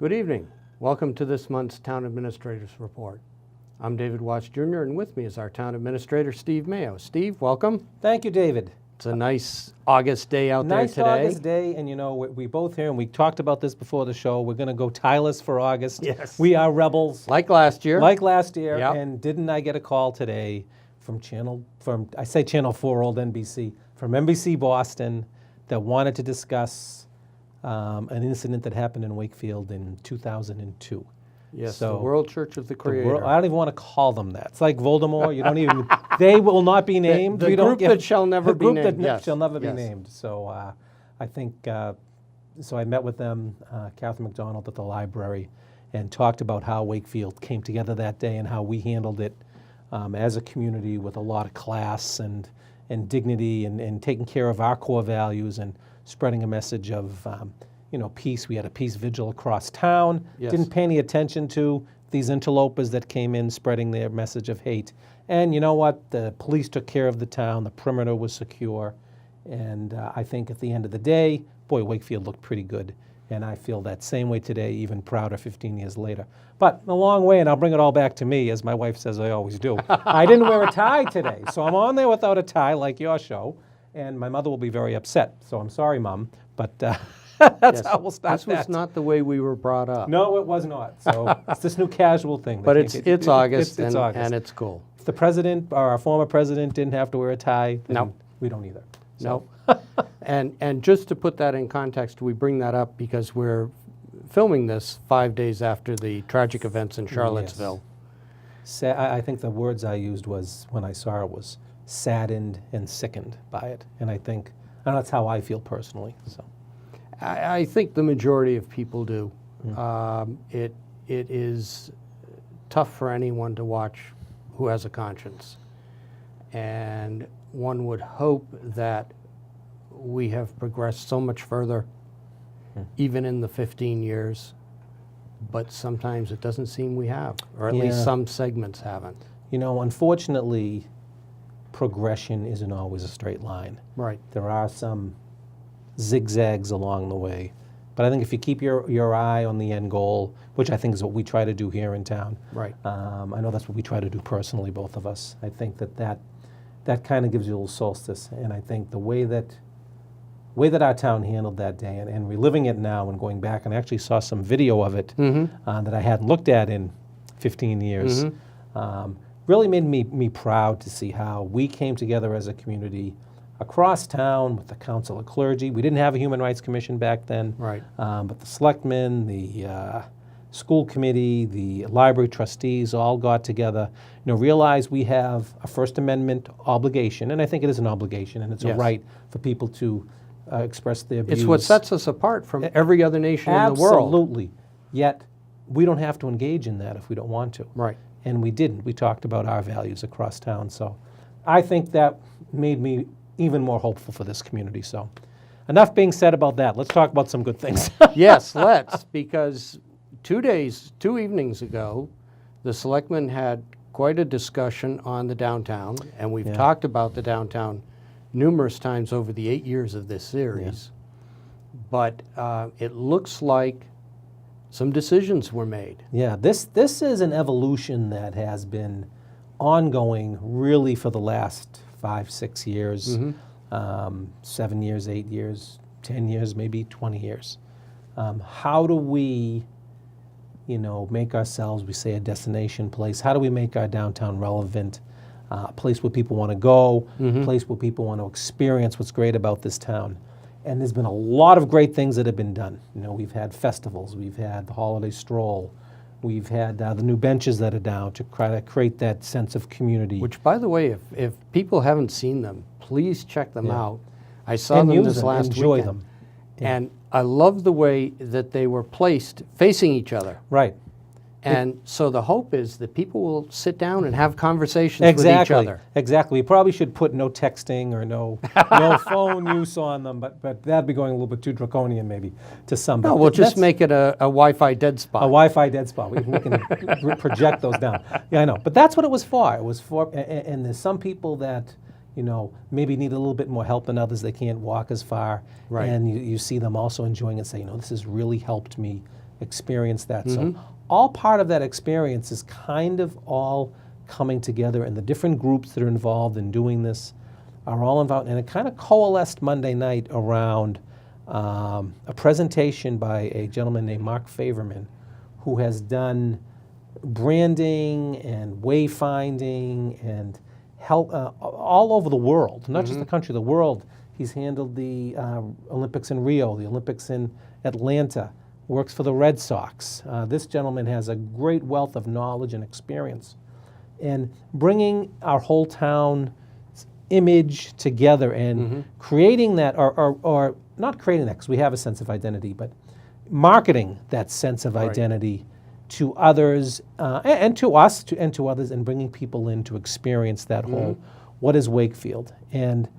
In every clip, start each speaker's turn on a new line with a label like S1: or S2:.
S1: Good evening. Welcome to this month's Town Administrators Report. I'm David Watts Jr., and with me is our Town Administrator, Steve Mayo. Steve, welcome.
S2: Thank you, David.
S1: It's a nice August day out there today.
S2: Nice August day, and you know, we both here, and we talked about this before the show, we're going to go Tylers for August.
S1: Yes.
S2: We are rebels.
S1: Like last year.
S2: Like last year,
S1: Yep.
S2: and didn't I get a call today from Channel 4, old NBC, from NBC Boston, that wanted to discuss an incident that happened in Wakefield in 2002.
S1: Yes,
S2: So,
S1: the World Church of the Creator.
S2: I don't even want to call them that. It's like Voldemort. You don't even. They will not be named.
S1: The
S2: We don't
S1: group
S2: give-
S1: that shall never
S2: the
S1: be
S2: group
S1: named.
S2: that
S1: Yes,
S2: shall never be
S1: yes.
S2: named. So I think. So I met with them, Catherine McDonald at the library, and talked about how Wakefield came together that day and how we handled it as a community with a lot of class and dignity and taking care of our core values and spreading a message of peace. We had a peace vigil across town.
S1: Yes.
S2: Didn't pay any attention to these interlopers that came in spreading their message of hate. And you know what? The police took care of the town. The perimeter was secure. And I think at the end of the day, boy, Wakefield looked pretty good. And I feel that same way today, even prouder 15 years later. But a long way, and I'll bring it all back to me, as my wife says I always do. I didn't wear a tie today, so I'm on there without a tie like your show. And my mother will be very upset. So I'm sorry, Mom, but that's
S1: Yes,
S2: how we'll start
S1: This was
S2: that.
S1: not the way we were brought up.
S2: No, it was not. So it's this new casual thing.
S1: But it's August,
S2: it's
S1: and,
S2: August.
S1: and it's cool.
S2: If the president or our former president didn't have to wear a tie, then
S1: No.
S2: we don't either.
S1: No. And just to put that in context, we bring that up because we're filming this 5 days after the tragic events in Charlottesville.
S2: I think the words I used was, when I saw it, was saddened and sickened by it. And I think, and that's how I feel personally. So
S1: I think the majority of people do. It is tough for anyone to watch who has a conscience. And one would hope that we have progressed so much further, even in the 15 years, but sometimes it doesn't seem we have, or at least
S2: Yeah.
S1: some segments haven't.
S2: You know, unfortunately, progression isn't always a straight line.
S1: Right.
S2: There are some zigzags along the way. But I think if you keep your eye on the end goal, which I think is what we try to do here in town.
S1: Right.
S2: I know that's what we try to do personally, both of us. I think that kind of gives you a little solstice. And I think the way that our town handled that day and reliving it now and going back, and I actually saw some video of it that I hadn't looked at in 15 years, really made me proud to see how we came together as a community across town with the Council of Clergy. We didn't have a Human Rights Commission back then.
S1: Right.
S2: But the selectmen, the school committee, the library trustees all got together, realized we have a First Amendment obligation, and I think it is an obligation, and it's
S1: Yes.
S2: a right for people to express their views.
S1: It's what sets us apart from every other nation in the world.
S2: Absolutely. Yet, we don't have to engage in that if we don't want to.
S1: Right.
S2: And we didn't. We talked about our values across town. So I think that made me even more hopeful for this community. So enough being said about that. Let's talk about some good things.
S1: Yes, let's, because 2 evenings ago, the selectmen had quite a discussion on the downtown, and we've talked about the downtown numerous times over the 8 years of this series. But it looks like some decisions were made.
S2: Yeah, this is an evolution that has been ongoing really for the last 5-6 years, 7 years, 8 years, 10 years, maybe 20 years. How do we, make ourselves, we say, a destination place? How do we make our downtown relevant? A place where people want to go, a place where people want to experience what's great about this town. And there's been a lot of great things that have been done. We've had festivals, we've had the holiday stroll, we've had the new benches that are down to try to create that sense of community.
S1: Which, by the way, if people haven't seen them, please check them out. I saw
S2: And
S1: them
S2: use
S1: this
S2: them,
S1: last
S2: enjoy
S1: weekend.
S2: them.
S1: And I love the way that they were placed facing each other.
S2: Right.
S1: And so the hope is that people will sit down and have conversations with each other.
S2: Exactly. We probably should put no texting or no phone use on them, but that'd be going a little bit too draconian maybe to some.
S1: No,
S2: But
S1: we'll just
S2: that's
S1: make it a Wi-Fi dead spot.
S2: a Wi-Fi dead spot. We can project those down. Yeah, I know. But that's what it was for. It was for, and there's some people that, maybe need a little bit more help than others. They can't walk as far.
S1: Right.
S2: And you see them also enjoying it and say, this has really helped me experience that. So all part of that experience is kind of all coming together, and the different groups that are involved in doing this are all involved, and it kind of coalesced Monday night around a presentation by a gentleman named Mark Faverman, who has done branding and wayfinding and help all over the world, not just the country, the world. He's handled the Olympics in Rio, the Olympics in Atlanta, works for the Red Sox. This gentleman has a great wealth of knowledge and experience. And bringing our whole town image together and creating that, or not creating that because we have a sense of identity, but marketing that sense of identity to others and to us and to others, and bringing people in to experience that whole, what is Wakefield? And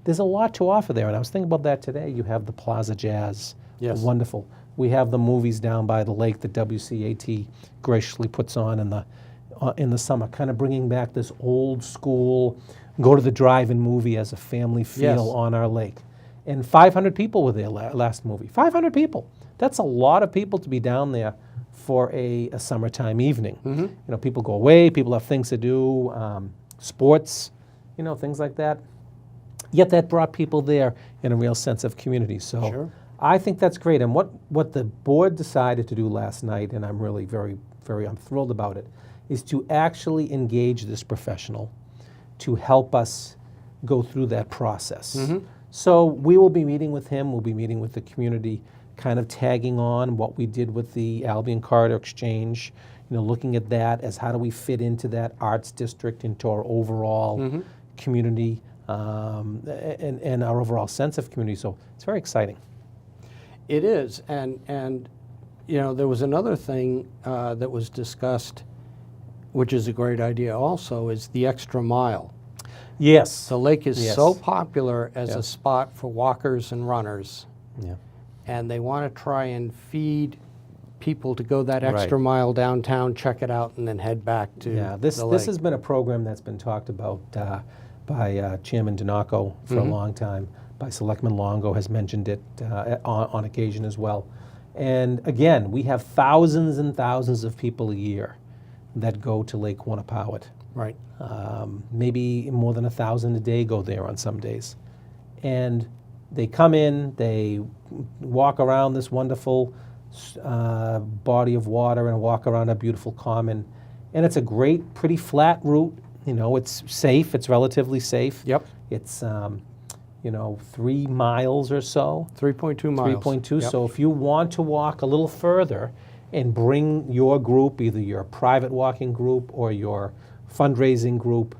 S2: there's a lot to offer there. And I was thinking about that today. You have the Plaza Jazz, wonderful. We have the movies down by the lake that WCAT graciously puts on in the summer, kind of bringing back this old school, go to the drive-in movie as a family feel on our lake. And 500 people were there last movie. 500 people. That's a lot of people to be down there for a summertime evening. You know, people go away, people have things to do, sports, you know, things like that. Yet that brought people there in a real sense of community. So I think that's great. And what the board decided to do last night, and I'm really I'm thrilled about it, is to actually engage this professional to help us go through that process. So we will be meeting with him, we'll be meeting with the community, kind of tagging on what we did with the Albion Corridor Exchange, you know, looking at that as how do we fit into that arts district, into our overall community, and our overall sense of community. So it's very exciting.
S1: It is, and you know, there was another thing that was discussed, which is a great idea also, is the extra mile.
S2: Yes.
S1: The lake is so popular as a spot for walkers and runners, and they want to try and feed people to go that extra mile downtown, check it out, and then head back to the lake.
S2: This has been a program that's been talked about by Chairman Donaco for a long time. By Selectman Longo has mentioned it on occasion as well. And again, we have thousands and thousands of people a year that go to Lake Quannapowitt.
S1: Right.
S2: Maybe more than 1,000 a day go there on some days. And they come in, they walk around this wonderful body of water and walk around a beautiful common. And it's a great, pretty flat route. You know, it's safe, it's relatively safe.
S1: Yep.
S2: It's, 3 miles or so.
S1: 3.2 miles.
S2: 3.2. So if you want to walk a little further and bring your group, either your private walking group or your fundraising group,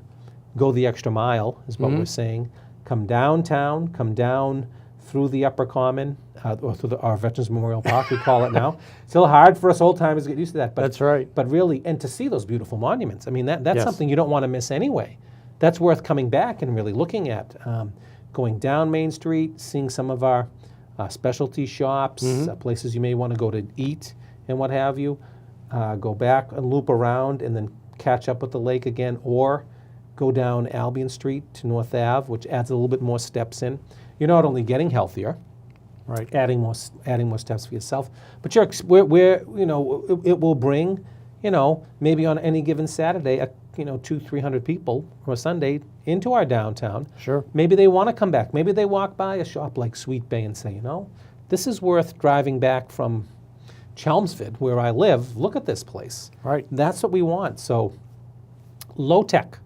S2: go the extra mile, is what we're saying. Come downtown, come down through the Upper Common, or through our Veterans Memorial Park, we call it now. Still hard for us old timers to get used to that. But,
S1: That's right.
S2: But really, and to see those beautiful monuments. I mean, that's something you don't want to miss anyway. That's worth coming back and really looking at. Going down Main Street, seeing some of our specialty shops, places you may want to go to eat and what have you. Go back and loop around and then catch up with the lake again, or go down Albion Street to North Ave, which adds a little bit more steps in. You're not only getting healthier,
S1: Right.
S2: adding more steps for yourself, but it will bring, maybe on any given Saturday, 200-300 people or a Sunday into our downtown.
S1: Sure.
S2: Maybe they want to come back. Maybe they walk by a shop like Sweet Bay and say, this is worth driving back from Chelmsford, where I live. Look at this place.
S1: Right.
S2: That's what we want. So low tech,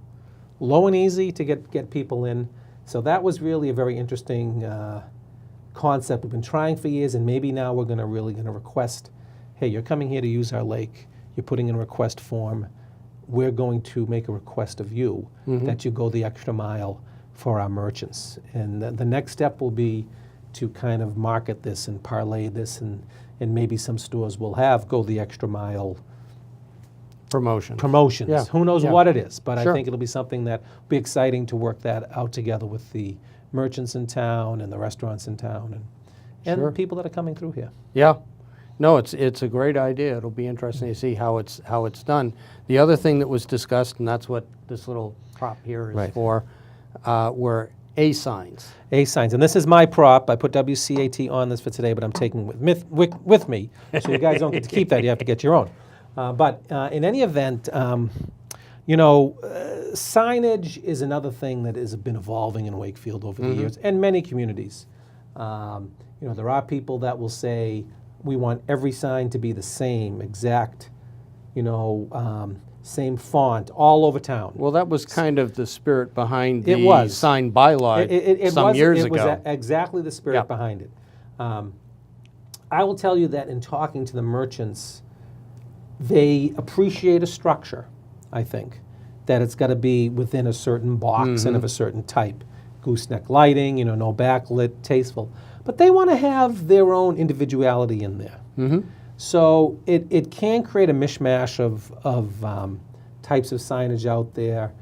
S2: low and easy to get people in. So that was really a very interesting concept we've been trying for years, and maybe now we're going to request, hey, you're coming here to use our lake. You're putting in a request form. We're going to make a request of you that you go the extra mile for our merchants. And the next step will be to kind of market this and parlay this, and maybe some stores will have go the extra mile promotions.
S1: Yeah.
S2: Who knows what it is, but
S1: Sure.
S2: I think it'll be something that will be exciting to work that out together with the merchants in town and the restaurants in town and
S1: Sure.
S2: the people that are coming through here.
S1: Yeah. No, it's a great idea. It'll be interesting to see how it's done. The other thing that was discussed, and that's what this little prop here is
S2: Right.
S1: for, were A signs.
S2: A signs. And this is my prop. I put WCAT on this for today, but I'm taking it with me. So you guys don't get to keep that. You have to get your own. But in any event, signage is another thing that has been evolving in Wakefield over the years, and many communities. There are people that will say, we want every sign to be the same, exact, same font all over town.
S1: Well, that was kind of the spirit behind
S2: It
S1: the
S2: was.
S1: sign bylaw some years ago.
S2: It was exactly the spirit
S1: Yeah.
S2: behind it. I will tell you that in talking to the merchants, they appreciate a structure, I think, that it's got to be within a certain box and of a certain type. Gooseneck lighting, no backlit, tasteful. But they want to have their own individuality in there. So it can create a mishmash of types of signage out there.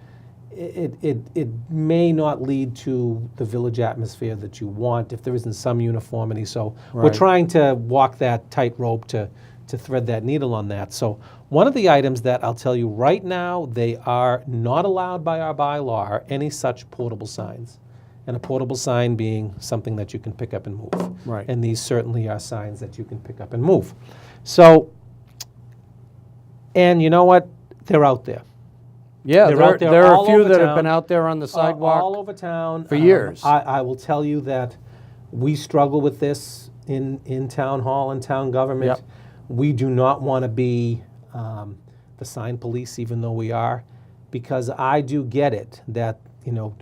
S2: It may not lead to the village atmosphere that you want if there isn't some uniformity. So we're
S1: Right.
S2: trying to walk that tightrope to thread that needle on that. So one of the items that I'll tell you right now, they are not allowed by our bylaw are any such portable signs. And a portable sign being something that you can pick up and move.
S1: Right.
S2: And these certainly are signs that you can pick up and move. So, and you know what? They're out there.
S1: Yeah,
S2: They're
S1: there,
S2: out there
S1: there are
S2: all
S1: a few
S2: over
S1: that
S2: town.
S1: have been out there on the sidewalk.
S2: All over town.
S1: for years.
S2: I will tell you that we struggle with this in town hall and town government.
S1: Yep.
S2: We do not want to be the sign police, even though we are, because I do get it that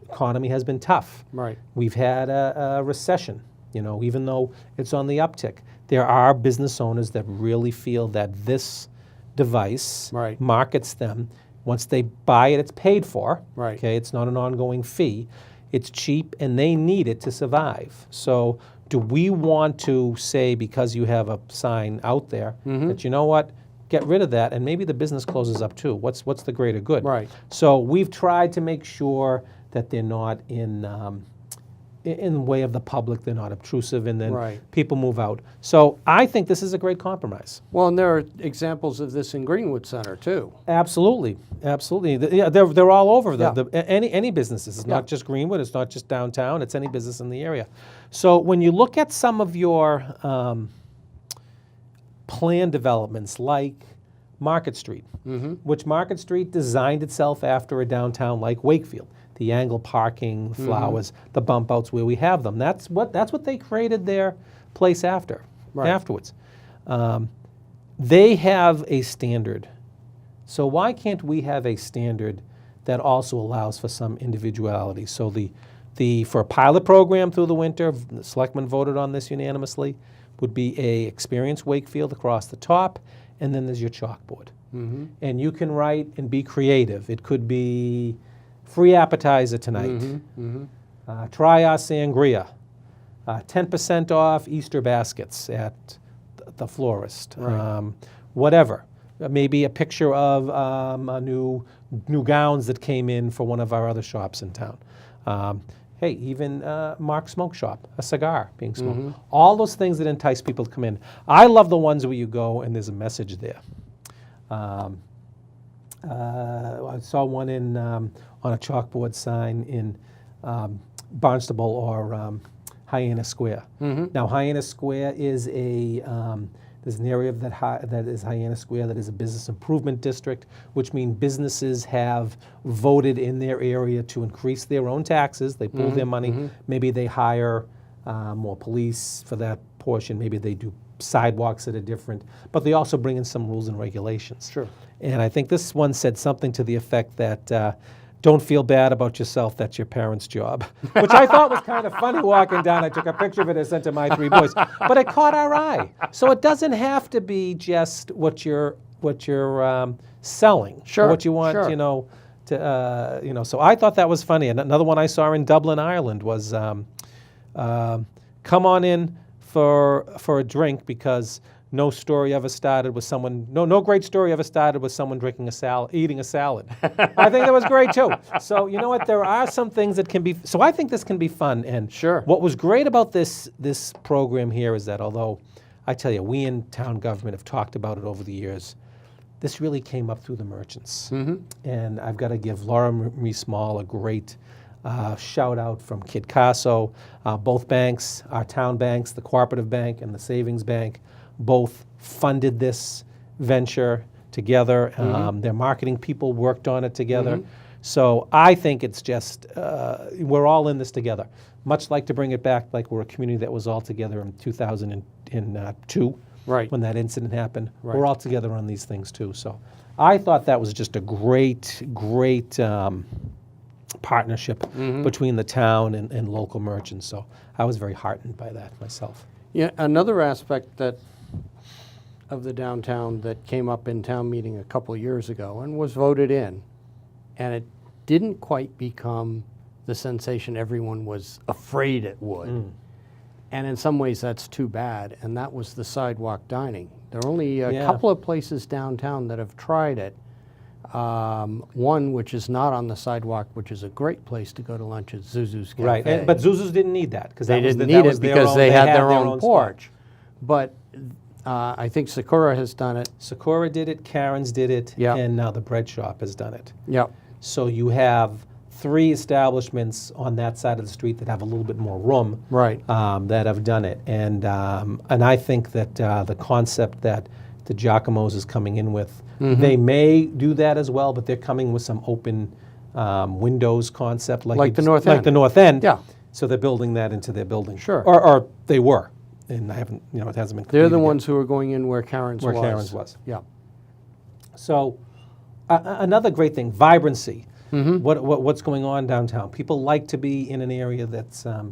S2: economy has been tough.
S1: Right.
S2: We've had a recession, even though it's on the uptick. There are business owners that really feel that this device
S1: Right.
S2: markets them. Once they buy it, it's paid for.
S1: Right.
S2: Okay, it's not an ongoing fee. It's cheap, and they need it to survive. So do we want to say, because you have a sign out there, that you know what, get rid of that, and maybe the business closes up too? What's the greater good?
S1: Right.
S2: So we've tried to make sure that they're not in the way of the public, they're not obtrusive, and then
S1: Right.
S2: people move out. So I think this is a great compromise.
S1: Well, and there are examples of this in Greenwood Center too.
S2: Absolutely, absolutely. They're all over.
S1: Yeah.
S2: Any businesses. It's
S1: Yeah.
S2: not just Greenwood. It's not just downtown. It's any business in the area. So when you look at some of your plan developments, like Market Street, which Market Street designed itself after a downtown like Wakefield. The angle parking, the flowers, the bump outs where we have them. That's what they created their place afterwards. They have a standard. So why can't we have a standard that also allows for some individuality? So for a pilot program through the winter, the selectmen voted on this unanimously, would be a Experience Wakefield across the top, and then there's your chalkboard. And you can write and be creative. It could be free appetizer tonight. Try our sangria. 10% off Easter baskets at the florist.
S1: Right.
S2: Whatever. Maybe a picture of new gowns that came in for one of our other shops in town. Hey, even Mark's Smoke Shop, a cigar being smoked. All those things that entice people to come in. I love the ones where you go and there's a message there. I saw one on a chalkboard sign in Barnstable or Hyena Square. Now, Hyena Square is there's an area that is Hyena Square that is a business improvement district, which means businesses have voted in their area to increase their own taxes. They pool their money. Maybe they hire more police for that portion. Maybe they do sidewalks that are different, but they also bring in some rules and regulations.
S1: Sure.
S2: And I think this one said something to the effect that don't feel bad about yourself, that's your parents' job, which I thought was kind of funny walking down. I took a picture of it and sent to my 3 boys, but it caught our eye. So it doesn't have to be just what you're selling,
S1: Sure,
S2: or what you want,
S1: sure.
S2: So I thought that was funny. And another one I saw in Dublin, Ireland was come on in for a drink, because no story ever started with someone. No great story ever started with someone eating a salad. I think that was great too. So you know what? There are some things that can be. So I think this can be fun. And
S1: Sure.
S2: What was great about this program here is that although I tell you, we in town government have talked about it over the years, this really came up through the merchants. And I've got to give Laura Marie Small a great Shout out from Kid Casso. Both banks, our town banks, the Cooperative Bank and the Savings Bank, both funded this venture together. Their marketing people worked on it together. So I think it's just, we're all in this together. Much like to bring it back like we're a community that was all together in 2002
S1: Right.
S2: when that incident happened.
S1: Right.
S2: We're all together on these things too. So I thought that was just a great partnership between the town and local merchants. So I was very heartened by that myself.
S1: Yeah, another aspect of the downtown that came up in town meeting a couple of years ago and was voted in, and it didn't quite become the sensation everyone was afraid it would. And in some ways that's too bad, and that was the sidewalk dining. There are only a couple of places downtown that have tried it. One, which is not on the sidewalk, which is a great place to go to lunch, is Zuzu's Cafe.
S2: Right, but Zuzu's didn't need that because
S1: They didn't need it because they had their own porch. But I think Sakura has done it.
S2: Sakura did it, Karen's did it,
S1: Yeah.
S2: and now the bread shop has done it.
S1: Yep.
S2: So you have 3 establishments on that side of the street that have a little bit more room,
S1: Right.
S2: that have done it. And I think that the concept that the Giacomo's is coming in with, they may do that as well, but they're coming with some open windows concept,
S1: Like the North
S2: like
S1: End.
S2: the North End.
S1: Yeah.
S2: So they're building that into their building.
S1: Sure.
S2: Or they were, and I haven't, it hasn't been.
S1: They're the
S2: completed yet.
S1: ones who are going in where Karen's
S2: Where
S1: was.
S2: Karen's was.
S1: Yeah.
S2: So another great thing, vibrancy. What's going on downtown? People like to be in an area that's a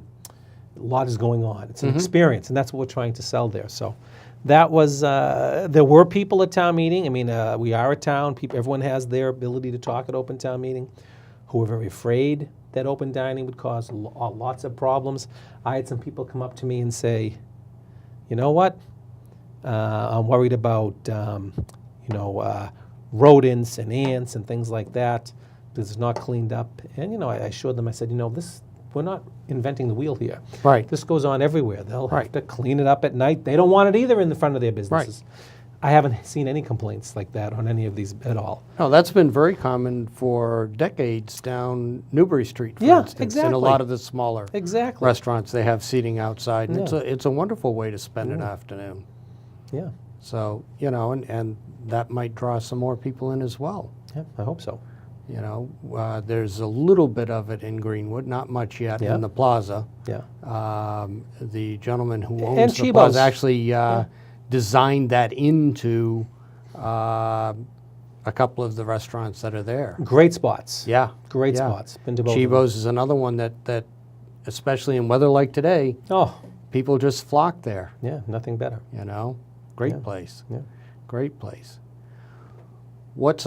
S2: lot is going on. It's an experience, and that's what we're trying to sell there. So that was there were people at town meeting. I mean, we are a town. Everyone has their ability to talk at open town meeting, who were very afraid that open dining would cause lots of problems. I had some people come up to me and say, you know what? I'm worried about rodents and ants and things like that. This is not cleaned up. And I showed them. I said, we're not inventing the wheel here.
S1: Right.
S2: This goes on everywhere. They'll
S1: Right.
S2: have to clean it up at night. They don't want it either in the front of their businesses. I haven't seen any complaints like that on any of these at all.
S1: No, that's been very common for decades down Newbury Street, for
S2: Yeah,
S1: instance. In a
S2: exactly.
S1: lot of the smaller
S2: Exactly.
S1: restaurants, they have seating outside, and
S2: Yeah.
S1: it's a wonderful way to spend an afternoon.
S2: Yeah.
S1: So, and that might draw some more people in as well.
S2: Yeah, I hope so.
S1: There's a little bit of it in Greenwood, not much yet,
S2: Yeah.
S1: in the plaza.
S2: Yeah.
S1: The gentleman who
S2: And
S1: owns the
S2: Chibo's.
S1: plaza actually designed that into a couple of the restaurants that are there.
S2: Great spots.
S1: Yeah.
S2: Great
S1: yeah.
S2: spots. Been to both of them.
S1: Chibo's is another one that, especially in weather like today,
S2: Oh,
S1: people just flock there,
S2: yeah, nothing better.
S1: Great
S2: Yeah.
S1: place.
S2: Yeah.
S1: Great place. What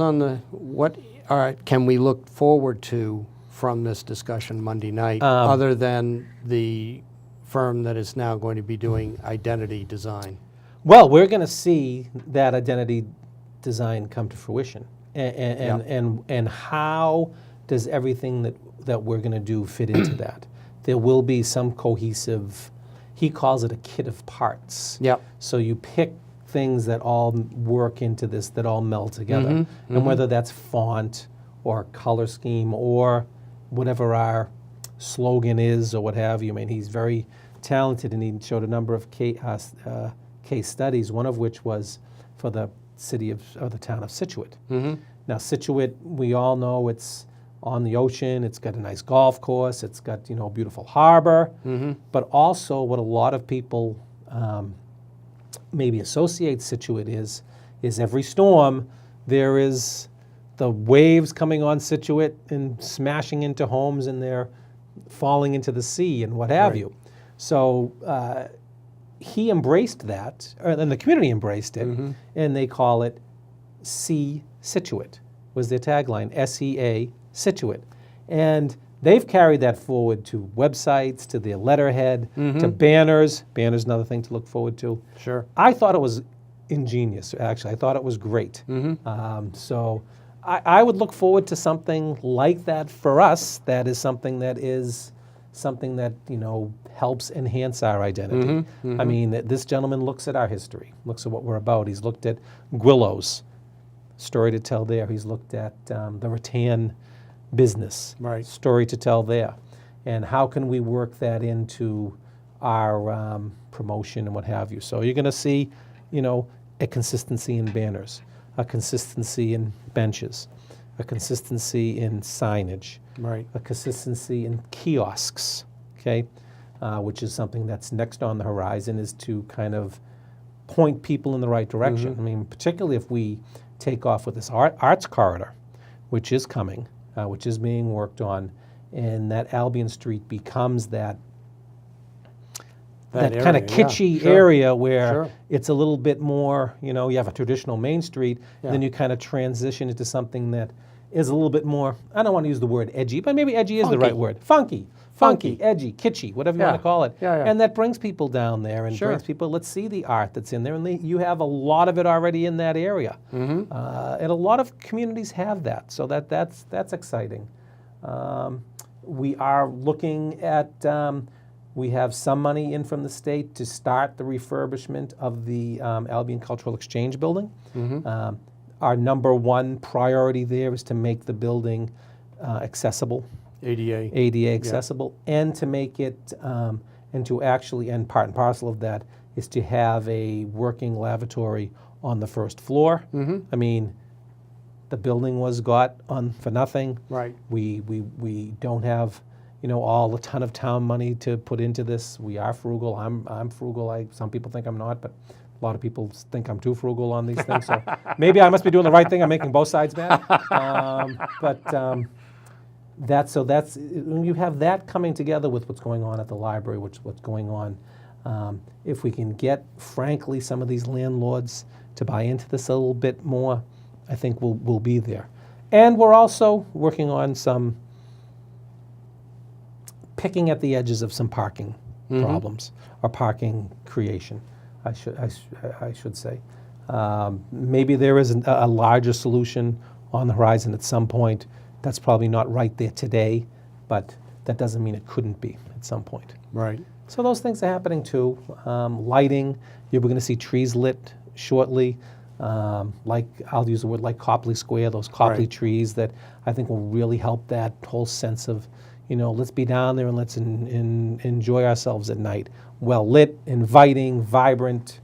S1: can we look forward to from this discussion Monday night, other than the firm that is now going to be doing identity design?
S2: Well, we're going to see that identity design come to fruition, and how does everything that we're going to do fit into that? There will be some cohesive. He calls it a kit of parts.
S1: Yep.
S2: So you pick things that all work into this, that all meld together, and whether that's font or color scheme or whatever our slogan is or what have you. I mean, he's very talented, and he showed a number of case studies, one of which was for the the town of Scituate. Now, Scituate, we all know it's on the ocean. It's got a nice golf course. It's got a beautiful harbor. But also, what a lot of people maybe associate Scituate is every storm there is the waves coming on Scituate and smashing into homes, and they're falling into the sea and what have you. So he embraced that, and the community embraced it, and they call it Sea Scituate, was their tagline, SEA Scituate. And they've carried that forward to websites, to their letterhead, to banners. Banners, another thing to look forward to.
S1: Sure.
S2: I thought it was ingenious, actually. I thought it was great. So I would look forward to something like that for us. That is something that helps enhance our identity. I mean, this gentleman looks at our history, looks at what we're about. He's looked at Gwillows, story to tell there. He's looked at the rattan business,
S1: Right.
S2: story to tell there. And how can we work that into our promotion and what have you? So you're going to see, a consistency in banners, a consistency in benches, a consistency in signage,
S1: Right.
S2: a consistency in kiosks, okay, which is something that's next on the horizon, is to kind of point people in the right direction. I mean, particularly if we take off with this arts corridor, which is coming, which is being worked on, and that Albion Street becomes that kind of
S1: area, yeah.
S2: kitschy
S1: Sure.
S2: area where
S1: Sure.
S2: it's a little bit more, you have a traditional Main Street,
S1: Yeah.
S2: then you kind of transition into something that is a little bit more, I don't want to use the word edgy, but maybe edgy is the
S1: Funky.
S2: right word. Funky, edgy, kitschy, whatever you
S1: Yeah.
S2: want to call it.
S1: Yeah, yeah.
S2: And that brings people down there and
S1: Sure.
S2: brings people, let's see the art that's in there. And you have a lot of it already in that area.
S1: Mm-hmm.
S2: And a lot of communities have that. So that's exciting. We are looking at, we have some money in from the state to start the refurbishment of the Albion Cultural Exchange building.
S1: Mm-hmm.
S2: Our number one priority there is to make the building accessible,
S1: ADA.
S2: ADA accessible, and to make it, and to actually, and part and parcel of that is to have a working lavatory on the first floor.
S1: Mm-hmm.
S2: I mean, the building was got on for nothing.
S1: Right.
S2: We don't have, all a ton of town money to put into this. We are frugal. I'm frugal. Some people think I'm not, but a lot of people think I'm too frugal on these things. So maybe I must be doing the right thing. I'm making both sides mad. That's when you have that coming together with what's going on at the library, what's going on. If we can get, frankly, some of these landlords to buy into this a little bit more, I think we'll be there. And we're also working on some picking at the edges of some parking problems or parking creation, I should say. Maybe there is a larger solution on the horizon at some point. That's probably not right there today, but that doesn't mean it couldn't be at some point.
S1: Right.
S2: So those things are happening too. Lighting, we're going to see trees lit shortly. I'll use the word like Copley Square, those Copley
S1: Right.
S2: trees that I think will really help that whole sense of, let's be down there and let's enjoy ourselves at night. Well lit, inviting, vibrant,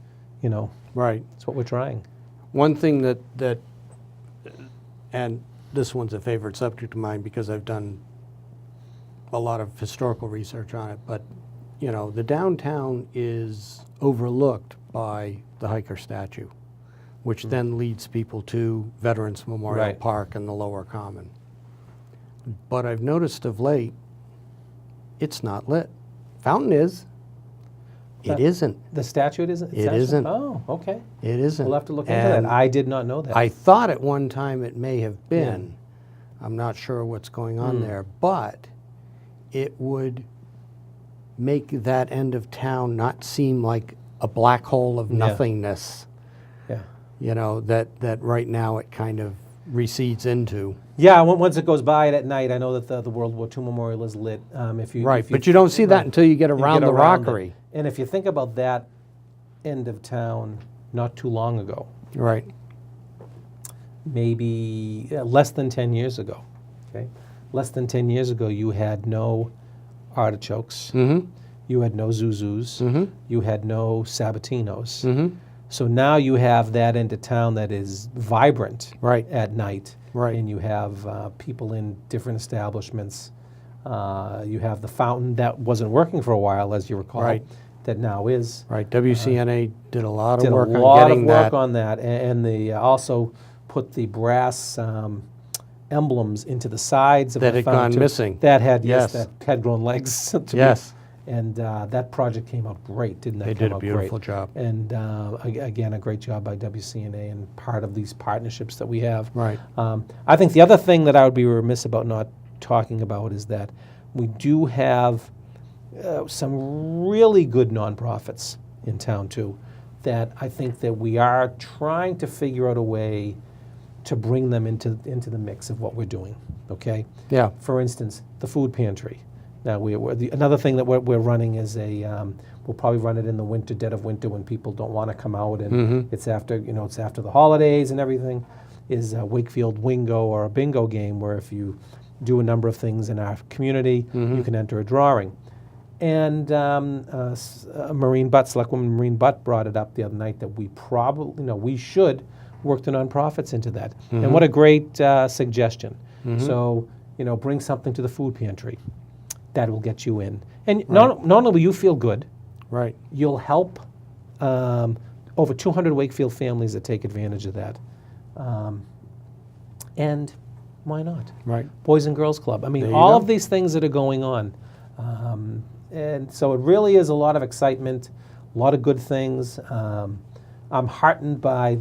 S1: Right.
S2: that's what we're trying.
S1: One thing that, and this one's a favorite subject of mine because I've done a lot of historical research on it, but the downtown is overlooked by the hiker statue, which then leads people to Veterans Memorial
S2: Right.
S1: Park and the Lower Common. But I've noticed of late, it's not lit. Fountain is. It isn't.
S2: The statue isn't?
S1: It isn't.
S2: Oh, okay.
S1: It isn't.
S2: We'll have to look into
S1: And
S2: that. I did not know that.
S1: I thought at one time it may have been. I'm not sure what's going on there, but it would make that end of town not seem like a black hole of nothingness,
S2: Yeah.
S1: that right now it kind of recedes into.
S2: Yeah, once it goes by at night, I know that the World War II Memorial is lit.
S1: Right, but you don't see that until you get around the
S2: it.
S1: rockery.
S2: And if you think about that end of town not too long ago,
S1: Right,
S2: maybe less than 10 years ago, okay? Less than 10 years ago, you had no artichokes, you had no zuzus, you had no sabatinos. So now you have that end of town that is vibrant
S1: Right.
S2: at night.
S1: Right.
S2: And you have people in different establishments. You have the fountain that wasn't working for a while, as you recall,
S1: Right.
S2: that now is.
S1: right. WCNA did a lot of
S2: Did
S1: work
S2: a lot
S1: on getting
S2: of work
S1: that.
S2: on that, and they also put the brass emblems into the sides of
S1: That
S2: the
S1: had gone
S2: fountain too.
S1: missing.
S2: That had
S1: Yes.
S2: that had grown legs. to me.
S1: Yes.
S2: And that project came out great, didn't it?
S1: They did a beautiful job.
S2: And again, a great job by WCNA and part of these partnerships that we have.
S1: Right.
S2: I think the other thing that I would be remiss about not talking about is that we do have some really good nonprofits in town too, that I think that we are trying to figure out a way to bring them into the mix of what we're doing. Okay.
S1: Yeah.
S2: For instance, the food pantry. Now, another thing that we're running is we'll probably run it in the winter, dead of winter, when people don't want to come out, and it's after the holidays and everything. Is a Wakefield Wingo or a bingo game where if you do a number of things in our community. You can enter a drawing. And Selectwoman Maureen Butt brought it up the other night that we probably, we should work the nonprofits into that. And what a great suggestion. So, bring something to the food pantry. That will get you in. And not only will you feel good,
S1: Right.
S2: you'll help over 200 Wakefield families that take advantage of that. And why not?
S1: Right.
S2: Boys and Girls Club. I mean,
S1: There you
S2: all
S1: go.
S2: of these things that are going on. And so it really is a lot of excitement, a lot of good things. I'm heartened by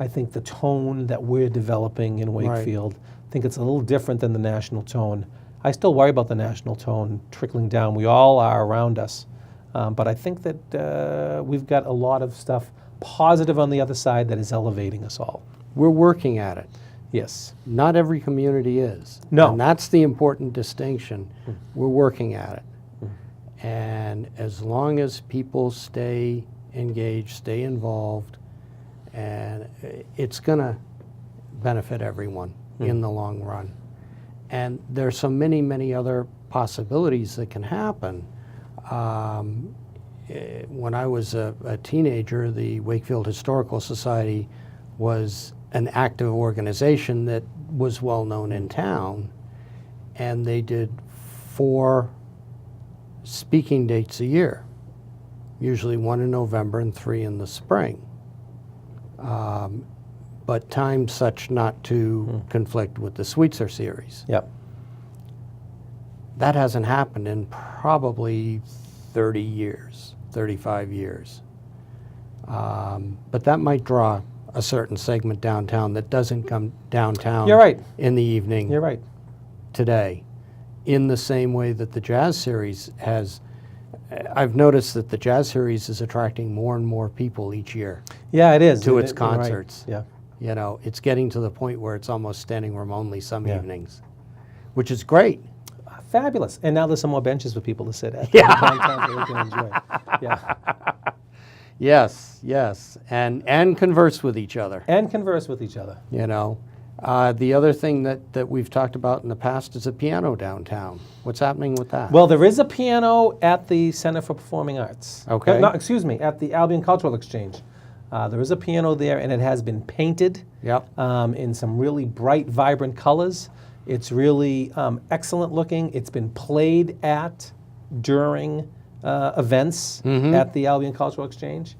S2: I think the tone that we're developing in Wakefield. I think it's a little different than the national tone. I still worry about the national tone trickling down. We all are around us. But I think that we've got a lot of stuff positive on the other side that is elevating us all.
S1: We're working at it.
S2: Yes.
S1: Not every community is.
S2: No.
S1: And that's the important distinction. We're working at it. And as long as people stay engaged, stay involved, and it's going to benefit everyone in the long run. And there's so many, many other possibilities that can happen. When I was a teenager, the Wakefield Historical Society was an active organization that was well known in town, and they did 4 speaking dates a year, usually 1 in November and 3 in the spring. But timed such not to conflict with the Sweetser series.
S2: Yep.
S1: That hasn't happened in probably 30 years, 35 years. But that might draw a certain segment downtown that doesn't come downtown
S2: You're right.
S1: in the evening
S2: You're right.
S1: today, in the same way that the Jazz Series has. I've noticed that the Jazz Series is attracting more and more people each year
S2: Yeah, it is.
S1: to its
S2: You're right.
S1: concerts.
S2: Yeah.
S1: It's getting to the point where it's almost standing room only some
S2: Yeah.
S1: evenings, which is great.
S2: Fabulous. And now there's some more benches for people to sit at.
S1: Yeah.
S2: Downtown that they can enjoy. Yeah.
S1: Yes, and converse with each other.
S2: And converse with each other.
S1: The other thing that we've talked about in the past is a piano downtown. What's happening with that?
S2: Well, there is a piano at the Center for Performing Arts.
S1: Okay.
S2: No, excuse me, at the Albion Cultural Exchange. There is a piano there, and it has been painted
S1: Yep.
S2: in some really bright, vibrant colors. It's really excellent looking. It's been played at during events at the Albion Cultural Exchange.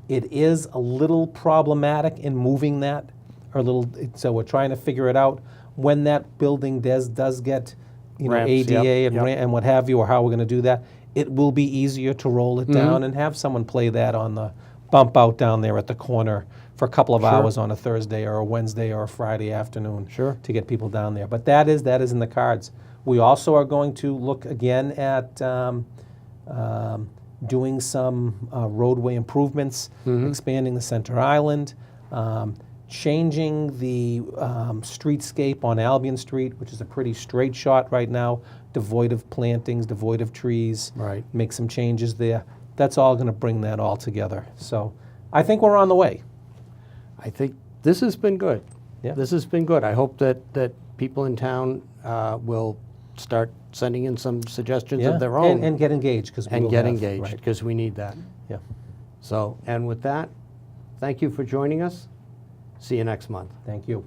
S2: It is a little problematic in moving that, so we're trying to figure it out when that building does get,
S1: Ramps,
S2: ADA
S1: yep,
S2: and,
S1: yep.
S2: and what have you, or how we're going to do that. It will be easier to roll it down and have someone play that on the bump out down there at the corner for a couple of hours on a Thursday or a Wednesday or a Friday afternoon
S1: Sure.
S2: to get people down there. But that is in the cards. We also are going to look again at doing some roadway improvements, expanding the center island, changing the streetscape on Albion Street, which is a pretty straight shot right now, devoid of plantings, devoid of trees.
S1: Right.
S2: Make some changes there. That's all going to bring that all together. So I think we're on the way.
S1: I think this has been good.
S2: Yeah.
S1: This has been good. I hope that people in town will start sending in some suggestions of their own
S2: and get engaged because
S1: and get engaged, because we need that.
S2: Yeah.
S1: So, and with that, thank you for joining us. See you next month.
S2: Thank you.